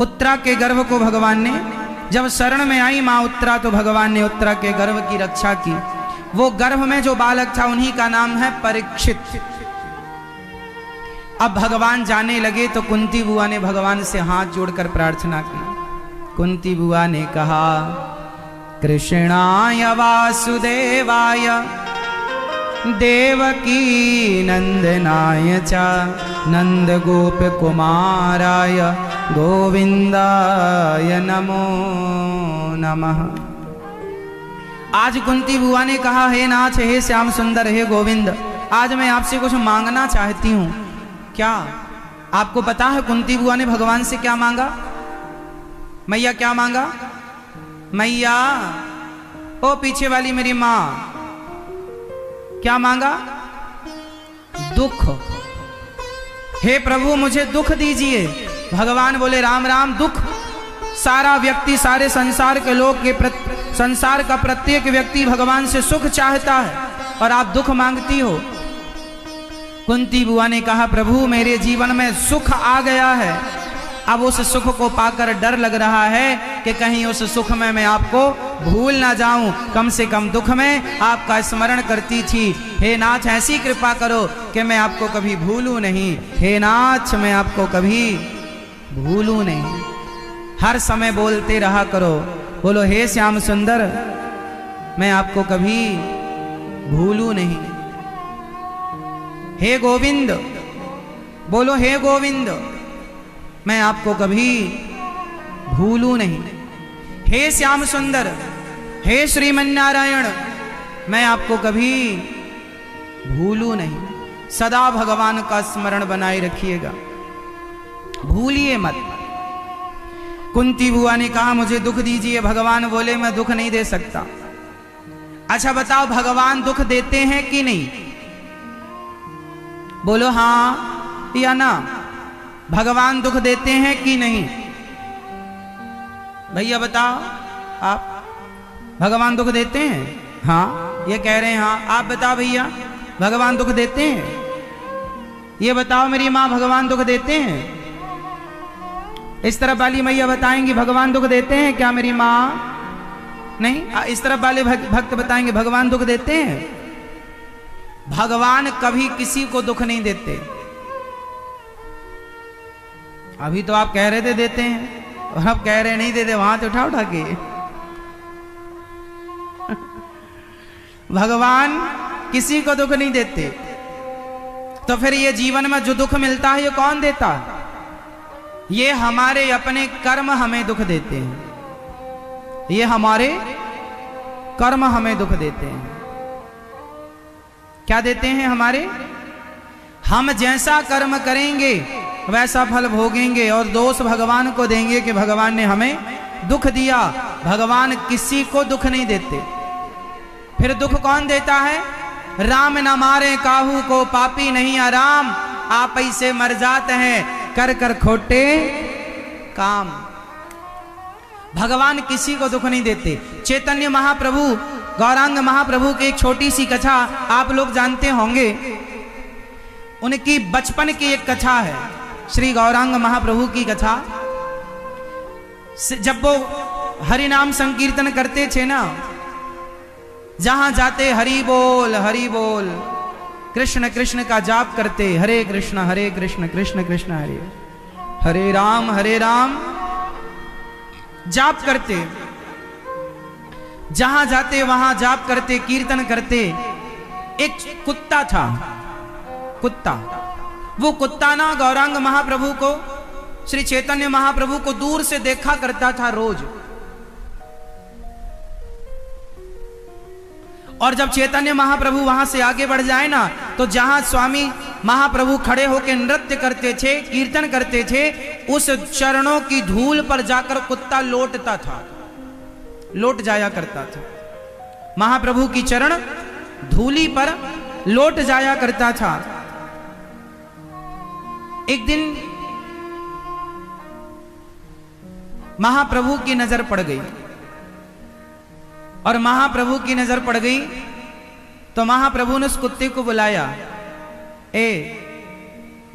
उत्तरा के गर्भ को भगवान ने, जब शरण में आई माँ उत्तरा तो भगवान ने उत्तरा के गर्भ की रक्षा की। वो गर्भ में जो बालक था उन्हीं का नाम है परीक्षित। अब भगवान जाने लगे तो कुंती बुआ ने भगवान से हाथ जोड़कर प्रार्थना की। कुंती बुआ ने कहा, कृष्णाय वासुदेवाय देवकी नंदनाय च नंद गोप कुमाराय गोविंदाय नमो नमः। आज कुंती बुआ ने कहा, हे नाथ, हे श्याम सुंदर, हे गोविंद, आज मैं आपसे कुछ मांगना चाहती हूँ। क्या आपको पता है कुंती बुआ ने भगवान से क्या मांगा? मैया क्या मांगा? मैया, ओ पीछे वाली मेरी माँ, क्या मांगा? दुख। हे प्रभु मुझे दुख दीजिए। भगवान बोले, राम राम, दुख? सारा व्यक्ति, सारे संसार के लोग के संसार का प्रत्येक व्यक्ति भगवान से सुख चाहता है और आप दुख मांगती हो। कुंती बुआ ने कहा, प्रभु मेरे जीवन में सुख आ गया है, अब उस सुख को पाकर डर लग रहा है कि कहीं उस सुख में मैं आपको भूल ना जाऊं। कम से कम दुख में आपका स्मरण करती थी। हे नाथ, ऐसी कृपा करो कि मैं आपको कभी भूलूं नहीं। हे नाथ, मैं आपको कभी भूलूं नहीं। हर समय बोलते रहा करो, बोलो, हे श्याम सुंदर, मैं आपको कभी भूलूं नहीं। हे गोविंद, बोलो, हे गोविंद, मैं आपको कभी भूलूं नहीं। हे श्याम सुंदर, हे श्रीमन्नारायण, मैं आपको कभी भूलूं नहीं। सदा भगवान का स्मरण बनाए रखिएगा, भूलिए मत। कुंती बुआ ने कहा, मुझे दुख दीजिए। भगवान बोले, मैं दुख नहीं दे सकता। अच्छा बताओ, भगवान दुख देते हैं कि नहीं? बोलो हाँ या ना। भगवान दुख देते हैं कि नहीं? भैया बताओ, आप भगवान दुख देते हैं? हाँ, ये कह रहे हैं हाँ। आप बताओ भैया, भगवान दुख देते हैं? ये बताओ मेरी माँ, भगवान दुख देते हैं? इस तरफ वाली मैया बताएंगी, भगवान दुख देते हैं क्या मेरी माँ? नहीं। इस तरफ वाले भक्त बताएंगे, भगवान दुख देते हैं? भगवान कभी किसी को दुख नहीं देते। अभी तो आप कह रहे थे देते हैं, और अब कह रहे नहीं देते। वहां तो उठा उठा के भगवान किसी को दुख नहीं देते। तो फिर ये जीवन में जो दुख मिलता है, ये कौन देता है? ये हमारे अपने कर्म हमें दुख देते हैं। ये हमारे कर्म हमें दुख देते हैं। क्या देते हैं? हमारे, हम जैसा कर्म करेंगे वैसा फल भोगेंगे, और दोष भगवान को देंगे कि भगवान ने हमें दुख दिया। भगवान किसी को दुख नहीं देते। फिर दुख कौन देता है? राम न मारे काहू को, पापी नहीं आराम, आप ऐसे मर जाते हैं कर कर खोटे काम। भगवान किसी को दुख नहीं देते। चैतन्य महाप्रभु, गौरांग महाप्रभु की एक छोटी सी कथा आप लोग जानते होंगे। उनकी बचपन की एक कथा है, श्री गौरांग महाप्रभु की कथा। जब वो हरि नाम संकीर्तन करते थे ना, जहां जाते हरि बोल हरि बोल, कृष्ण कृष्ण का जाप करते, हरे कृष्ण कृष्ण कृष्ण हरे हरे राम जाप करते। जहां जाते वहां जाप करते, कीर्तन करते। एक कुत्ता था, कुत्ता। वो कुत्ता ना गौरांग महाप्रभु को, श्री चैतन्य महाप्रभु को दूर से देखा करता था रोज। और जब चैतन्य महाप्रभु वहां से आगे बढ़ जाए ना, तो जहां स्वामी महाप्रभु खड़े होकर नृत्य करते थे, कीर्तन करते थे, उस चरणों की धूल पर जाकर कुत्ता लौटता था, लौट जाया करता था। महाप्रभु की चरण धूली पर लौट जाया करता था। एक दिन महाप्रभु की नजर पड़ गई, और महाप्रभु की नजर पड़ गई तो महाप्रभु ने उस कुत्ते को बुलाया, ए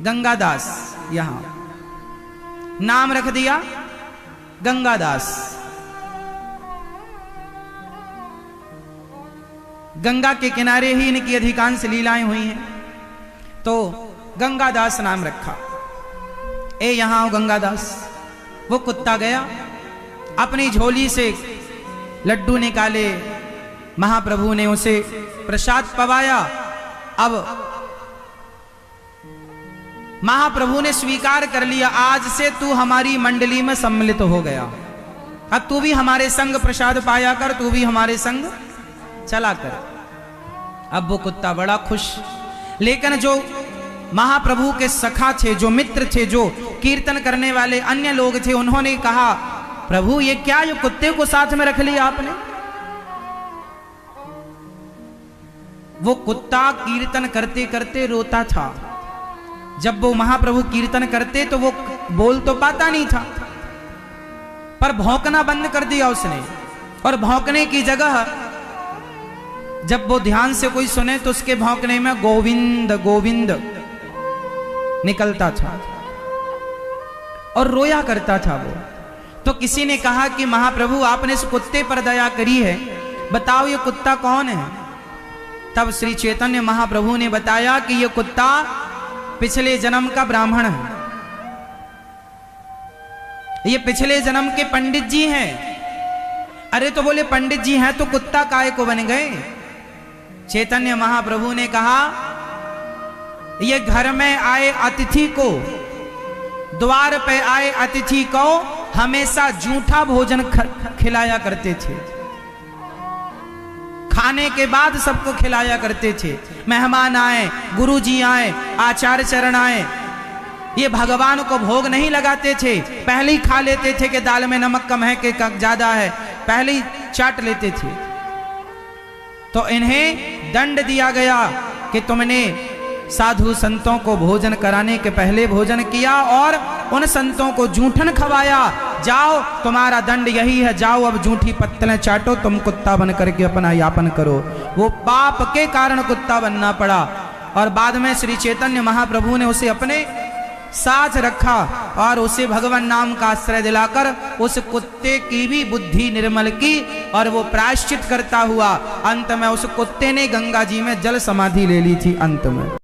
गंगादास। यहां नाम रख दिया गंगादास। गंगा के किनारे ही इनकी अधिकांश लीलाएं हुई हैं, तो गंगादास नाम रखा। ए यहां आओ गंगादास। वो कुत्ता गया, अपनी झोली से लड्डू निकाले, महाप्रभु ने उसे प्रसाद पवाया। अब महाप्रभु ने स्वीकार कर लिया, आज से तू हमारी मंडली में सम्मिलित हो गया, अब तू भी हमारे संग प्रसाद पाया कर, तू भी हमारे संग चला कर। अब वो कुत्ता बड़ा खुश। लेकिन जो महाप्रभु के सखा थे, जो मित्र थे, जो कीर्तन करने वाले अन्य लोग थे, उन्होंने कहा, प्रभु ये क्या, ये कुत्ते को साथ में रख लिया आपने? वो कुत्ता कीर्तन करते करते रोता था। जब वो महाप्रभु कीर्तन करते तो वो बोल तो पाता नहीं था, पर भौंकना बंद कर दिया उसने। और भौंकने की जगह जब वो ध्यान से कोई सुने तो उसके भौंकने में गोविंद गोविंद निकलता था और रोया करता था वो। तो किसी ने कहा कि महाप्रभु आपने इस कुत्ते पर दया करी है, बताओ ये कुत्ता कौन है? तब श्री चैतन्य महाप्रभु ने बताया कि ये कुत्ता पिछले जन्म का ब्राह्मण है, ये पिछले जन्म के पंडित जी हैं। अरे तो बोले पंडित जी हैं तो कुत्ता काय को बन गए? चैतन्य महाप्रभु ने कहा, ये घर में आए अतिथि को, द्वार पे आए अतिथि को हमेशा जूठा भोजन खिलाया करते थे, खाने के बाद सबको खिलाया करते थे। मेहमान आए, गुरुजी आए, आचार्य चरण आए, ये भगवान को भोग नहीं लगाते थे, पहले ही खा लेते थे कि दाल में नमक कम है कि ज्यादा है, पहले ही चाट लेते थे। तो इन्हें दंड दिया गया कि तुमने साधु संतों को भोजन कराने के पहले भोजन किया और उन संतों को जूठन खवाया। जाओ तुम्हारा दंड यही है, जाओ अब जूठी पत्तलें चाटो, तुम कुत्ता बन करके अपना यापन करो। वो पाप के कारण कुत्ता बनना पड़ा। और बाद में श्री चैतन्य महाप्रभु ने उसे अपने साथ रखा और उसे भगवान नाम का आश्रय दिलाकर उस कुत्ते की भी बुद्धि निर्मल की और वो प्रायश्चित करता हुआ अंत में उस कुत्ते ने गंगा जी में जल समाधि ले ली थी अंत में।